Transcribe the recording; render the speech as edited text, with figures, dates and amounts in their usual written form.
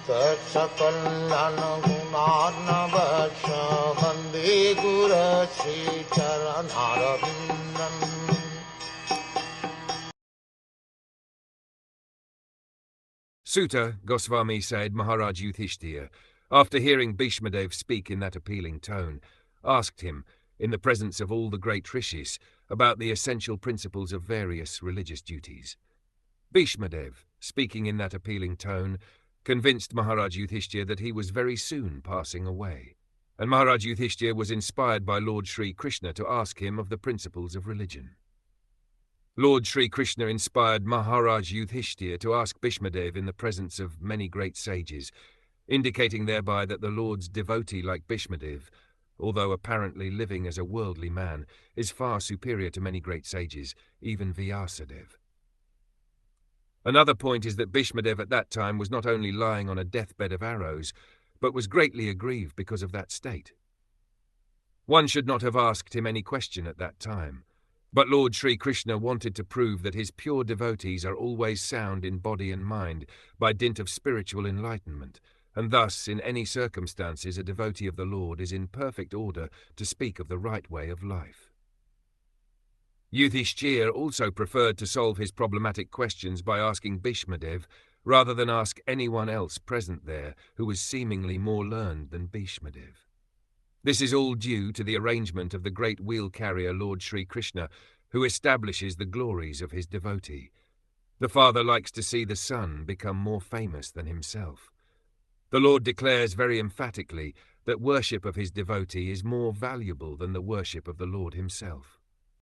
Sakal Gunarnavasha Vande Guru Sri Charanaravindan. Sutta Goswami said Maharaj Yudhiṣṭhira, after hearing Bhishmadev speak in that appealing tone, asked him, in the presence of all the great rishis, about the essential principles of various religious duties. Bhishmadev, speaking in that appealing tone, convinced Maharaj Yudhiṣṭhira that he was very soon passing away, and Maharaj Yudhiṣṭhira was inspired by Lord Sri Krishna to ask him of the principles of religion. Lord Sri Krishna inspired Maharaj Yudhiṣṭhira to ask Bhishmadev in the presence of many great sages, indicating thereby that the Lord's devotee like Bhishmadev, although apparently living as a worldly man, is far superior to many great sages, even Vyasadeva. Another point is that Bhishmadev at that time was not only lying on a deathbed of arrows, but was greatly aggrieved because of that state. One should not have asked him any question at that time, but Lord Sri Krishna wanted to prove that his pure devotees are always sound in body and mind by dint of spiritual enlightenment, and thus in any circumstances a devotee of the Lord is in perfect order to speak of the right way of life. Yudhiṣṭhira also preferred to solve his problematic questions by asking Bhishmadev rather than ask anyone else present there who was seemingly more learned than Bhishmadev. This is all due to the arrangement of the great wheel-carrier Lord Sri Krishna, who establishes the glories of his devotee. The Father likes to see the Son become more famous than himself. The Lord declares very emphatically that worship of his devotee is more valuable than the worship of the Lord himself.